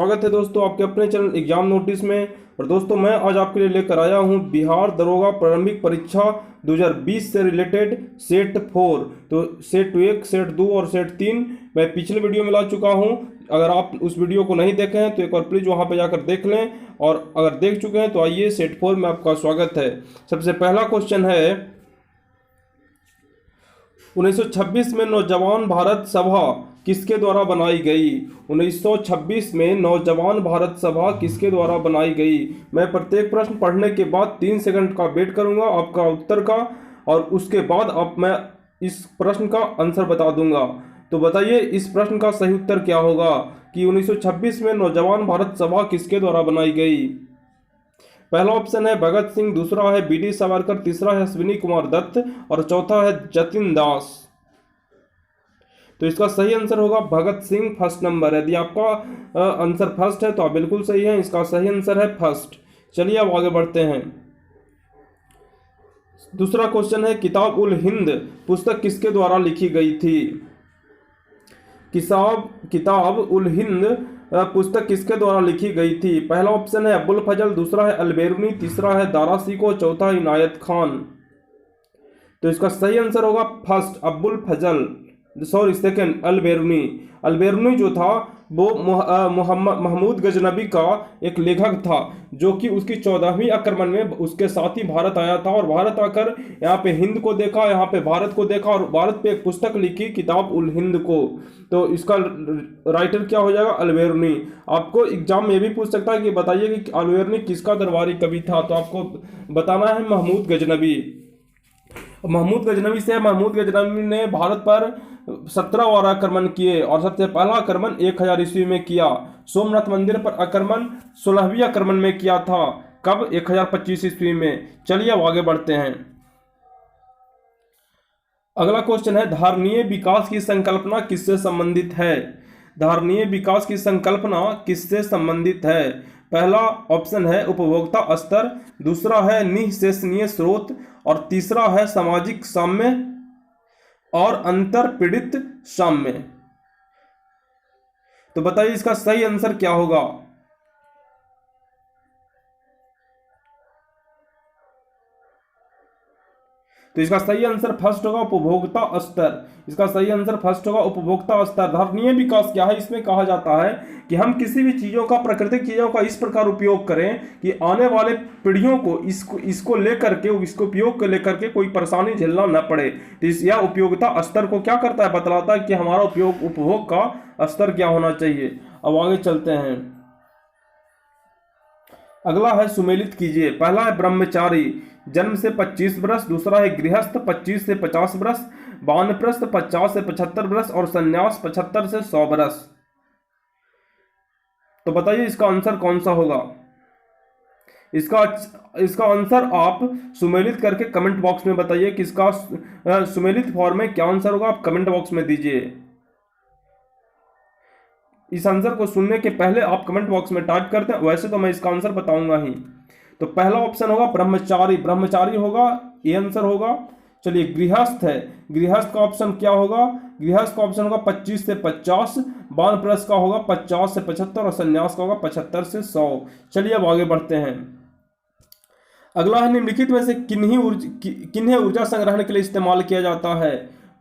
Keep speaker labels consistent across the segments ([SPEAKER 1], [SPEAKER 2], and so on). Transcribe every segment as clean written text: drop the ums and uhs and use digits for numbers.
[SPEAKER 1] स्वागत है दोस्तों आपके अपने चैनल एग्जाम नोटिस में। और दोस्तों मैं आज आपके लिए लेकर आया हूं बिहार दरोगा प्रारंभिक परीक्षा 2020 से रिलेटेड सेट 4। तो सेट 1, सेट 2 और सेट 3 मैं पिछले वीडियो में ला चुका हूं। अगर आप उस वीडियो को नहीं देखे हैं तो एक बार प्लीज़ वहां पर जाकर देख लें, और अगर देख चुके हैं तो आइए सेट 4 में आपका स्वागत है। सबसे पहला क्वेश्चन है, 1926 में नौजवान भारत सभा किसके द्वारा बनाई गई? 1926 में नौजवान भारत सभा किसके द्वारा बनाई गई? मैं प्रत्येक प्रश्न पढ़ने के बाद 3 सेकंड का वेट करूंगा आपका उत्तर का, और उसके बाद मैं इस प्रश्न का आंसर बता दूंगा। तो बताइए इस प्रश्न का सही उत्तर क्या होगा कि 1926 में नौजवान भारत सभा किसके द्वारा बनाई गई? पहला ऑप्शन है भगत सिंह, दूसरा है बी.डी. सावरकर, तीसरा है अश्विनी कुमार दत्त और चौथा है जतिन दास। तो इसका सही आंसर होगा भगत सिंह, फर्स्ट नंबर। यदि आपका आंसर फर्स्ट है तो आप बिल्कुल सही हैं, इसका सही आंसर है फर्स्ट। चलिए अब आगे बढ़ते हैं। दूसरा क्वेश्चन है, किताब उल हिंद पुस्तक किसके द्वारा लिखी गई थी? किताब उल हिंद पुस्तक किसके द्वारा लिखी गई थी? पहला ऑप्शन है अबुल फजल, दूसरा है अलबेरुनी, तीसरा है दारा सिको, चौथा है इनायत खान। तो इसका सही आंसर होगा फर्स्ट अबुल फजल, सॉरी सेकंड अलबेरुनी। अलबेरुनी जो था वो महमूद गजनबी का एक लेखक था, जो कि उसकी 14वीं आक्रमण में उसके साथ ही भारत आया था, और भारत आकर यहाँ पे हिंद को देखा, यहाँ पे भारत को देखा, और भारत पे एक पुस्तक लिखी किताब उल हिंद को। तो इसका राइटर क्या हो जाएगा? अलबेरुनी। आपको एग्जाम में भी पूछ सकता है कि बताइए कि अलबेरुनी किसका दरबारी कवि था, तो आपको बताना है महमूद गजनबी। महमूद गजनबी से, महमूद गजनबी ने भारत पर 17 बार आक्रमण किए, और सबसे पहला आक्रमण 1000 ईस्वी में किया। सोमनाथ मंदिर पर आक्रमण 16वीं आक्रमण में किया था। कब? 1025 ईस्वी में। चलिए अब आगे बढ़ते हैं। अगला क्वेश्चन है, धारणीय विकास की संकल्पना किससे संबंधित है? धारणीय विकास की संकल्पना किससे संबंधित है? पहला ऑप्शन है उपभोक्ता स्तर, दूसरा है निःशेषनीय स्रोत, और तीसरा है सामाजिक साम्य और अंतर पीड़ित साम्य। तो बताइए इसका सही आंसर क्या होगा? तो इसका सही आंसर फर्स्ट होगा उपभोक्ता स्तर। इसका सही आंसर फर्स्ट होगा उपभोक्ता स्तर। धारणीय विकास क्या है? इसमें कहा जाता है कि हम किसी भी चीजों का, प्राकृतिक चीजों का इस प्रकार उपयोग करें कि आने वाले पीढ़ियों को इसको लेकर के, इसको उपयोग को लेकर के कोई परेशानी झेलना न पड़े। तो यह उपयोगिता स्तर को क्या करता है? बतलाता है कि हमारा उपभोग का स्तर क्या होना चाहिए। अब आगे चलते हैं। अगला है सुमेलित कीजिए। पहला है ब्रह्मचारी, जन्म से 25 वर्ष, दूसरा है गृहस्थ 25 से 50 वर्ष, वानप्रस्थ 50 से 75 वर्ष, और संन्यास 75 से 100 वर्ष। तो बताइए इसका आंसर कौन सा होगा? इसका आंसर आप सुमेलित करके कमेंट बॉक्स में बताइए कि इसका सुमेलित फॉर्म में क्या आंसर होगा, आप कमेंट बॉक्स में दीजिए। इस आंसर को सुनने के पहले आप कमेंट बॉक्स में टाइप करते हैं, वैसे तो मैं इसका आंसर बताऊंगा ही। तो पहला ऑप्शन होगा ब्रह्मचारी, ब्रह्मचारी होगा, ये आंसर होगा। चलिए गृहस्थ है, गृहस्थ का ऑप्शन क्या होगा? गृहस्थ का ऑप्शन होगा 25 से 50, वानप्रस्थ का होगा 50 से 75, और संन्यास का होगा 75 से 100। चलिए अब आगे बढ़ते हैं। अगला है, निम्नलिखित में से किन्हें ऊर्जा संग्रहण के लिए इस्तेमाल किया जाता है?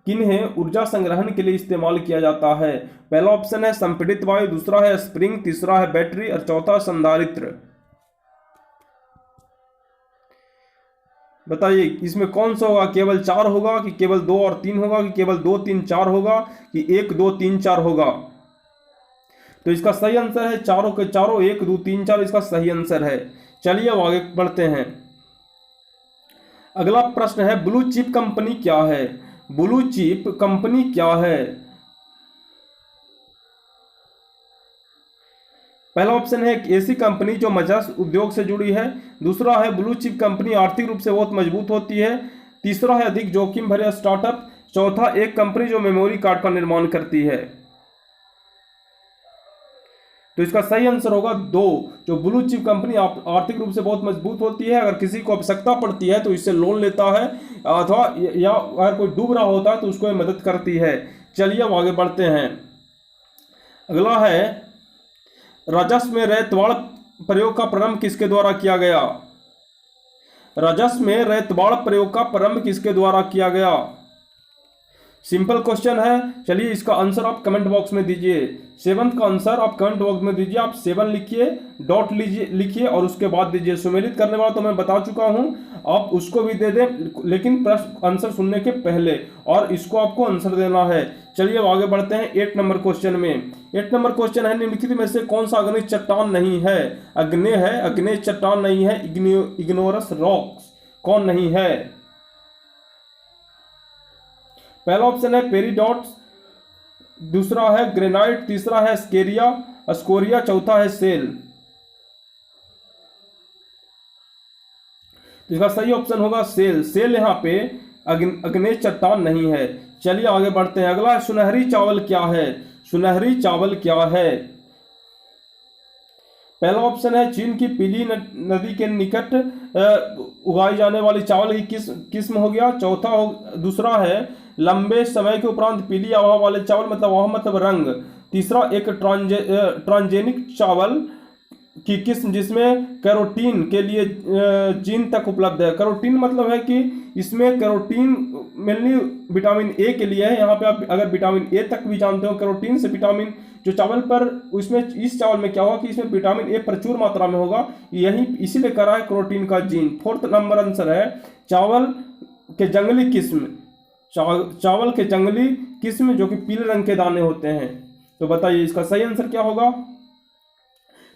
[SPEAKER 1] किन्हें ऊर्जा संग्रहण के लिए इस्तेमाल किया जाता है? पहला ऑप्शन है संपीड़ित वायु, दूसरा है स्प्रिंग, तीसरा है बैटरी, और चौथा संधारित्र। बताइए इसमें कौन सा होगा? केवल 4 होगा कि केवल 2 और 3 होगा कि केवल 2 3 4 होगा कि 1 2 3 4 होगा? तो इसका सही आंसर है चारों के चारों, 1 2 3 4 इसका सही आंसर है। चलिए अब आगे बढ़ते हैं। अगला प्रश्न है, ब्लू चिप कंपनी क्या है? ब्लू चिप कंपनी क्या है? पहला ऑप्शन है एक ऐसी कंपनी जो मजदूर उद्योग से जुड़ी है, दूसरा है ब्लू चिप कंपनी आर्थिक रूप से बहुत मजबूत होती है, तीसरा है अधिक जोखिम भरे स्टार्टअप, चौथा एक कंपनी जो मेमोरी कार्ड का निर्माण करती है। तो इसका सही आंसर होगा 2, जो ब्लू चिप कंपनी आर्थिक रूप से बहुत मजबूत होती है। अगर किसी को आवश्यकता पड़ती है तो इससे लोन लेता है, अथवा या अगर कोई डूब रहा होता है तो उसको मदद करती है। चलिए अब आगे बढ़ते हैं। अगला है राजस्व में रैयतवाड़ प्रयोग का प्रारंभ किसके द्वारा किया गया? राजस्व में रैयतवाड़ प्रयोग का प्रारंभ किसके द्वारा किया गया? सिंपल क्वेश्चन है। चलिए इसका आंसर आप कमेंट बॉक्स में दीजिए। 7th का आंसर आप कमेंट बॉक्स में दीजिए। आप 7 लिखिए, डॉट लीजिए, लिखिए और उसके बाद दीजिए। सुमेलित करने वाला तो मैं बता चुका हूं, आप उसको भी दे दें, लेकिन प्रश्न आंसर सुनने के पहले, और इसको आपको आंसर देना है। चलिए अब आगे बढ़ते हैं 8 नंबर क्वेश्चन में। 8 नंबर क्वेश्चन है, निम्नलिखित में से कौन सा अग्नेय चट्टान नहीं है? अग्नेय है, अग्नेय चट्टान नहीं है। इग्नियोरस रॉक्स कौन नहीं है? पहला ऑप्शन है पेरिडोट्स, दूसरा है ग्रेनाइट, तीसरा है स्कोरिया, चौथा है सेल। तो इसका सही ऑप्शन होगा सेल। सेल यहाँ पे अग्नेय चट्टान नहीं है। चलिए आगे बढ़ते हैं। अगला है सुनहरी चावल क्या है? सुनहरी चावल क्या है? पहला ऑप्शन है चीन की पीली नदी के निकट उगाई जाने वाली चावल की किस्म हो गया। दूसरा है लंबे समय के उपरांत पीली आभा वाले चावल, मतलब आभा मतलब रंग। तीसरा एक ट्रांसजेनिक चावल की किस्म जिसमें कैरोटीन के लिए जीन तक उपलब्ध है। कैरोटीन मतलब है कि इसमें कैरोटीन मेनली विटामिन ए के लिए है। यहाँ पे आप अगर विटामिन ए तक भी जानते हो, कैरोटीन से विटामिन जो चावल पर, उसमें इस चावल में क्या होगा कि इसमें विटामिन ए प्रचुर मात्रा में होगा, यही इसीलिए करा है कैरोटीन का जीन। 4th नंबर आंसर है चावल के जंगली किस्म, चावल के जंगली किस्म जो कि पीले रंग के दाने होते हैं। तो बताइए इसका सही आंसर क्या होगा?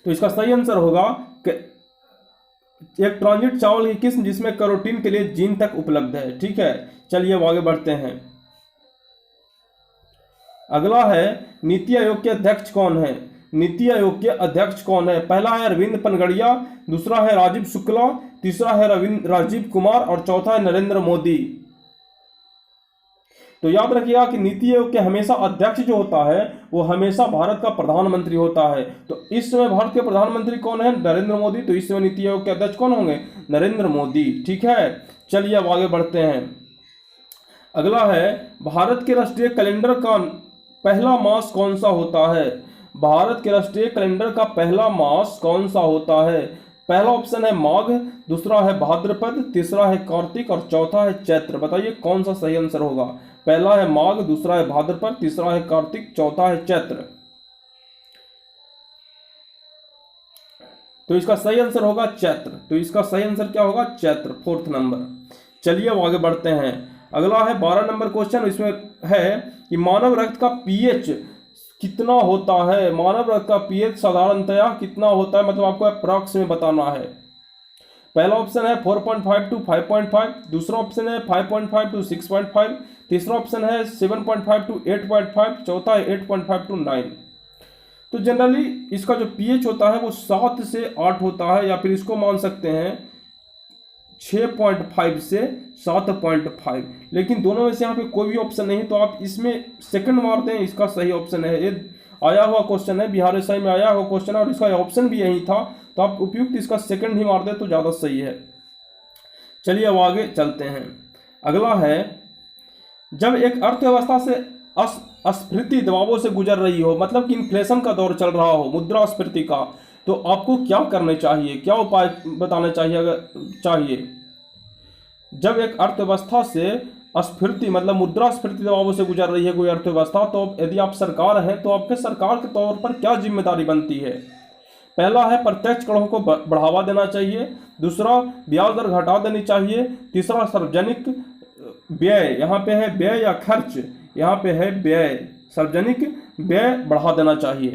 [SPEAKER 1] तो इसका सही आंसर होगा एक ट्रांजिट चावल की किस्म जिसमें कैरोटीन के लिए जीन तक उपलब्ध है। ठीक है, चलिए अब आगे बढ़ते हैं। अगला है नीति आयोग के अध्यक्ष कौन है? नीति आयोग के अध्यक्ष कौन है? पहला है अरविंद पनगड़िया, दूसरा है राजीव शुक्ला, तीसरा है राजीव कुमार और चौथा है नरेंद्र मोदी। तो याद रखिएगा कि नीति आयोग के हमेशा अध्यक्ष जो होता है वो हमेशा भारत का प्रधानमंत्री होता है। तो इस समय भारत के प्रधानमंत्री कौन है? नरेंद्र मोदी। तो इस समय नीति आयोग के अध्यक्ष कौन होंगे? नरेंद्र मोदी। ठीक है, चलिए अब आगे बढ़ते हैं। अगला है भारत के राष्ट्रीय कैलेंडर का पहला मास कौन सा होता है? भारत के राष्ट्रीय कैलेंडर का पहला मास कौन सा होता है? पहला ऑप्शन है माघ, दूसरा है भाद्रपद, तीसरा है कार्तिक और चौथा है चैत्र। बताइए कौन सा सही आंसर होगा? पहला है माघ, दूसरा है भाद्रपद, तीसरा है कार्तिक, चौथा है चैत्र। तो इसका सही आंसर होगा चैत्र। तो इसका सही आंसर क्या होगा? Chaitra, 4th number. चलिए अब आगे बढ़ते हैं। अगला है 12 नंबर क्वेश्चन। इसमें है कि मानव रक्त का पीएच कितना होता है? मानव रक्त का पीएच साधारणतया कितना होता है, मतलब आपको अप्रॉक्स में बताना है। पहला ऑप्शन है 4.5 to 5.5, दूसरा ऑप्शन है 5.5 to 6.5, तीसरा ऑप्शन है 7.5 to 8.5, चौथा है 8.5 to 9। तो जनरली इसका जो पीएच होता है वो 7 से 8 होता है, या फिर इसको मान सकते हैं 6.5 से 7.5, लेकिन दोनों में से यहाँ पे कोई भी ऑप्शन नहीं, तो आप इसमें सेकंड मार दें, इसका सही ऑप्शन है। ये आया हुआ क्वेश्चन है, बिहार एसआई में आया हुआ क्वेश्चन है और इसका ऑप्शन भी यही था, तो आप उपयुक्त इसका सेकंड ही मार दें तो ज़्यादा सही है। चलिए अब आगे चलते हैं। अगला है जब एक अर्थव्यवस्था से अस्फीति दबावों से गुजर रही हो, मतलब कि इन्फ्लेशन का दौर चल रहा हो, मुद्रास्फीति का, तो आपको क्या करना चाहिए, क्या उपाय बताने चाहिए? चाहिए जब एक अर्थव्यवस्था से अस्फीति मतलब मुद्रास्फीति दबावों से गुजर रही है कोई अर्थव्यवस्था, तो यदि आप सरकार हैं तो आपके सरकार के तौर पर क्या जिम्मेदारी बनती है? पहला है प्रत्यक्ष करों को बढ़ावा देना चाहिए, दूसरा ब्याज दर घटा देनी चाहिए, तीसरा सार्वजनिक व्यय, यहाँ पे है व्यय या खर्च, यहाँ पे है व्यय, सार्वजनिक व्यय बढ़ा देना चाहिए।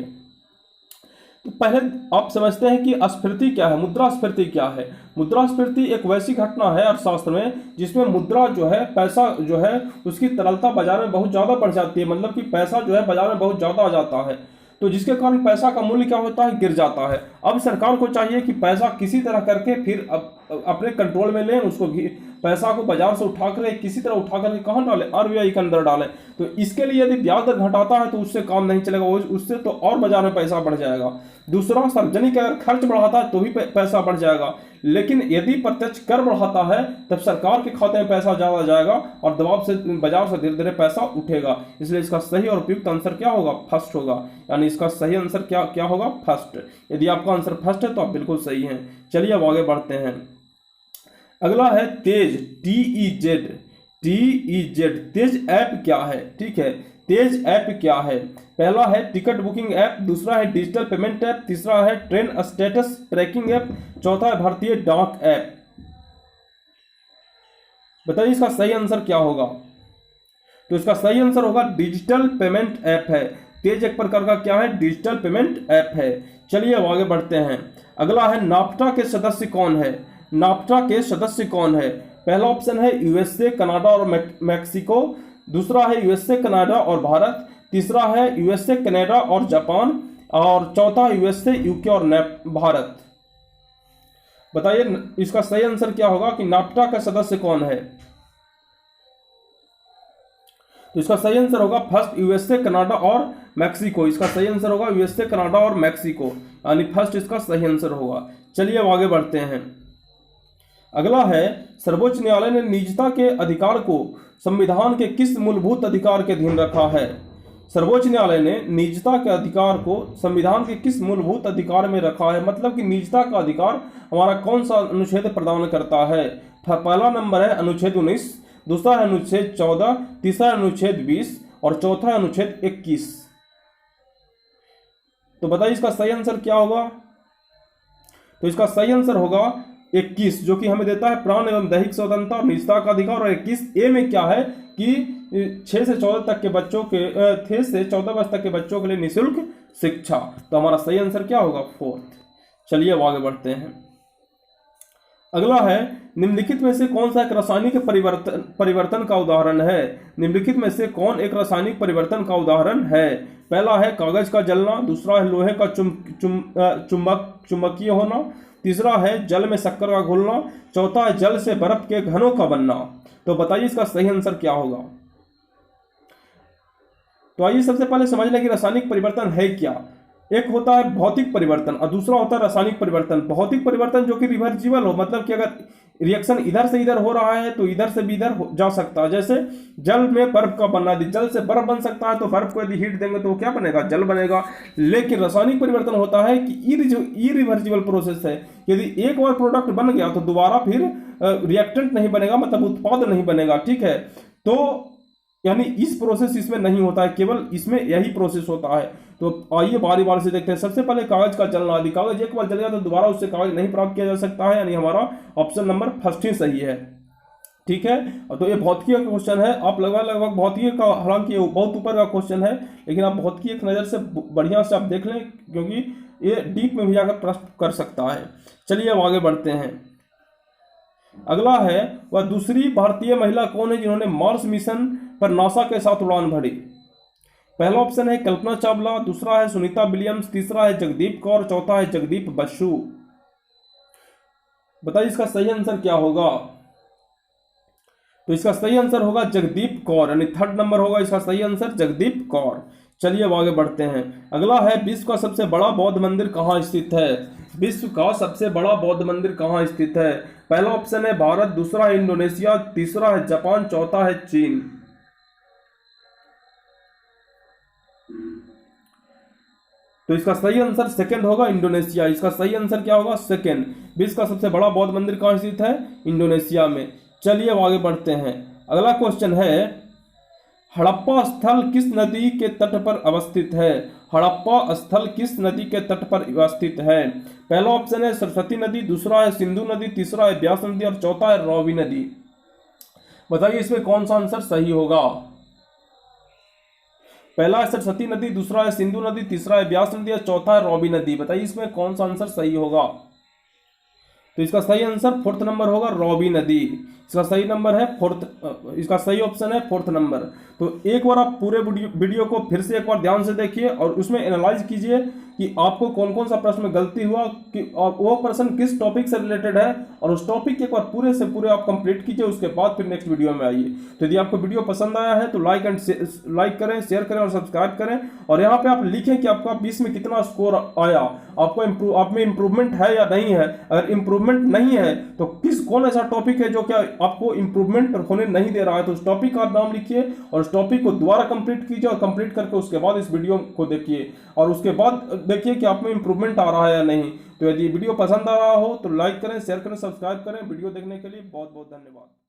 [SPEAKER 1] तो पहले आप समझते हैं कि अस्फीति क्या है, मुद्रास्फीति क्या है। मुद्रास्फीति एक वैसी घटना है अर्थशास्त्र में जिसमें मुद्रा जो है, पैसा जो है, उसकी तरलता बाजार में बहुत ज़्यादा बढ़ जाती है, मतलब कि पैसा जो है बाजार में बहुत ज़्यादा आ जाता है, तो जिसके कारण पैसा का मूल्य क्या होता है? गिर जाता है। अब सरकार को चाहिए कि पैसा किसी तरह करके फिर अपने कंट्रोल में लें, उसको पैसा को बाजार से उठा कर किसी तरह उठा करके कहाँ डालें, आरबीआई के अंदर डालें। तो इसके लिए यदि ब्याज दर घटाता है तो उससे काम नहीं चलेगा, उससे तो और बाजार में पैसा बढ़ जाएगा। दूसरा, सार्वजनिक अगर खर्च बढ़ाता है तो भी पैसा बढ़ जाएगा, लेकिन यदि प्रत्यक्ष कर बढ़ाता है तब सरकार के खाते में पैसा ज्यादा जाएगा और दबाव से बाजार से धीरे धीरे पैसा उठेगा। इसलिए इसका सही और उपयुक्त आंसर क्या होगा, फर्स्ट होगा। यानी इसका सही आंसर क्या होगा, फर्स्ट। यदि आपका आंसर फर्स्ट है तो आप बिल्कुल सही हैं। चलिए अब आगे बढ़ते हैं। अगला है तेज, TEZ। तेज ऐप क्या है, ठीक है। तेज ऐप क्या है? पहला है टिकट बुकिंग ऐप, दूसरा है डिजिटल पेमेंट ऐप, तीसरा है ट्रेन स्टेटस ट्रैकिंग ऐप, चौथा है भारतीय डाक ऐप। बताइए इसका सही आंसर क्या होगा। तो इसका सही आंसर होगा डिजिटल पेमेंट ऐप है। तेज एक प्रकार का क्या है, डिजिटल पेमेंट ऐप है। चलिए अब आगे बढ़ते हैं। अगला है नाफ्टा के सदस्य कौन है। नाफ्टा के सदस्य कौन है? पहला ऑप्शन है यूएसए, कनाडा और मैक्सिको, दूसरा है यूएसए, कनाडा और भारत, तीसरा है यूएसए, कनाडा और जापान, और चौथा यूएसए, यूके और भारत। बताइए इसका सही आंसर क्या होगा कि नाफ्टा का सदस्य कौन है। तो इसका सही आंसर होगा फर्स्ट यूएसए, कनाडा और मैक्सिको। इसका सही आंसर होगा यूएसए, कनाडा और मैक्सिको, यानी फर्स्ट इसका सही आंसर होगा। चलिए अब आगे बढ़ते हैं। अगला है सर्वोच्च न्यायालय ने निजता के अधिकार को संविधान के किस मूलभूत अधिकार के अधीन रखा है। सर्वोच्च न्यायालय ने निजता के अधिकार को संविधान के किस मूलभूत अधिकार में रखा है, मतलब कि निजता का अधिकार हमारा कौन सा अनुच्छेद प्रदान करता है। पहला नंबर है अनुच्छेद 19, दूसरा है अनुच्छेद 14, तीसरा अनुच्छेद 20 और चौथा अनुच्छेद 21। तो बताइए इसका सही आंसर क्या होगा। तो इसका सही आंसर होगा 21, जो कि हमें देता है प्राण एवं दैहिक स्वतंत्रता और निजता का अधिकार। और 21A में क्या है कि 6 से 14 तक के बच्चों के 6 से 14 वर्ष तक के बच्चों के लिए निःशुल्क शिक्षा। तो हमारा सही आंसर क्या होगा, 4th। चलिए अब आगे बढ़ते हैं। अगला है निम्नलिखित में से कौन सा एक रासायनिक परिवर्तन का उदाहरण है। निम्नलिखित में से कौन एक रासायनिक परिवर्तन का उदाहरण है। पहला है कागज का जलना, दूसरा है लोहे का चुंबकीय होना, तीसरा है जल में शक्कर का घुलना, चौथा है जल से बर्फ के घनों का बनना। तो बताइए इसका सही आंसर क्या होगा। तो आइए सबसे पहले समझ लें कि रासायनिक परिवर्तन है क्या। एक होता है भौतिक परिवर्तन और दूसरा होता है रासायनिक परिवर्तन। भौतिक परिवर्तन जो कि रिवर्सिबल हो, मतलब कि अगर रिएक्शन इधर से इधर हो रहा है तो इधर से भी इधर जा सकता है। जैसे जल में बर्फ का बनना, जल से बर्फ बन सकता है तो बर्फ को यदि हीट देंगे तो वो क्या बनेगा, जल बनेगा। लेकिन रासायनिक परिवर्तन होता है कि इरिवर्सिबल प्रोसेस है। यदि एक बार प्रोडक्ट बन गया तो दोबारा फिर रिएक्टेंट नहीं बनेगा, मतलब उत्पाद नहीं बनेगा, ठीक है। तो यानी इस प्रोसेस इसमें नहीं होता है, केवल इसमें यही प्रोसेस होता है। तो आइए बारी बारी से देखते हैं। सबसे पहले कागज का जलना। यदि कागज एक बार जल गया तो दोबारा उससे कागज नहीं प्राप्त किया जा सकता है, यानी हमारा ऑप्शन नंबर फर्स्ट ही सही है, ठीक है। तो ये भौतिकी का क्वेश्चन है। आप लगभग भौतिकी का, हालांकि ये बहुत ऊपर का क्वेश्चन है, लेकिन आप भौतिकी एक नज़र से बढ़िया से आप देख लें, क्योंकि ये डीप में भी जाकर प्रश्न कर सकता है। चलिए अब आगे बढ़ते हैं। अगला है वह दूसरी भारतीय महिला कौन है जिन्होंने मार्स मिशन पर नासा के साथ उड़ान भरी। पहला ऑप्शन है कल्पना चावला, दूसरा है सुनीता विलियम्स, तीसरा है जगदीप कौर, चौथा है जगदीप बसु। बताइए इसका सही आंसर क्या होगा। तो इसका सही आंसर होगा जगदीप कौर, यानी 3rd नंबर होगा इसका सही आंसर, जगदीप कौर। चलिए अब आगे बढ़ते हैं। अगला है विश्व का सबसे बड़ा बौद्ध मंदिर कहाँ स्थित है। विश्व का सबसे बड़ा बौद्ध मंदिर कहाँ स्थित है। पहला ऑप्शन है भारत, दूसरा है इंडोनेशिया, तीसरा है जापान, चौथा है चीन। तो इसका सही आंसर 2nd होगा, इंडोनेशिया। इसका सही आंसर क्या होगा, 2nd। विश्व का सबसे बड़ा बौद्ध मंदिर कहाँ स्थित है, इंडोनेशिया में। चलिए अब आगे बढ़ते हैं। अगला क्वेश्चन है हड़प्पा स्थल किस नदी के तट पर अवस्थित है। हड़प्पा स्थल किस नदी के तट पर अवस्थित है। पहला ऑप्शन है सरस्वती नदी, दूसरा है सिंधु नदी, तीसरा है ब्यास नदी और चौथा है रावी नदी। बताइए इसमें कौन सा आंसर सही होगा। पहला है सरस्वती नदी, दूसरा है सिंधु नदी, तीसरा है ब्यास नदी और चौथा है रावी नदी। बताइए इसमें कौन सा आंसर सही होगा। तो इसका सही आंसर 4th नंबर होगा, रावी नदी। इसका सही नंबर है 4th, इसका सही ऑप्शन है 4th नंबर। तो एक बार आप पूरे वीडियो को फिर से एक बार ध्यान से देखिए और उसमें एनालाइज कीजिए कि आपको कौन कौन सा प्रश्न में गलती हुआ, कि वो प्रश्न किस टॉपिक से रिलेटेड है और उस टॉपिक के एक बार पूरे से पूरे आप कंप्लीट कीजिए, उसके बाद फिर नेक्स्ट वीडियो में आइए। तो यदि आपको वीडियो पसंद आया है तो लाइक करें, शेयर करें और सब्सक्राइब करें, और यहाँ पे आप लिखें कि आपका 20 में कितना स्कोर आया, आपको आप में इंप्रूवमेंट है या नहीं है। अगर इंप्रूवमेंट नहीं है तो कौन ऐसा टॉपिक है जो क्या आपको इंप्रूवमेंट होने नहीं दे रहा है, तो उस टॉपिक का नाम लिखिए और उस टॉपिक को दोबारा कंप्लीट कीजिए, और कंप्लीट करके उसके बाद इस वीडियो को देखिए और उसके बाद देखिए कि आप में इंप्रूवमेंट आ रहा है या नहीं। तो यदि वीडियो पसंद आ रहा हो तो लाइक करें, शेयर करें, सब्सक्राइब करें। वीडियो देखने के लिए बहुत बहुत धन्यवाद।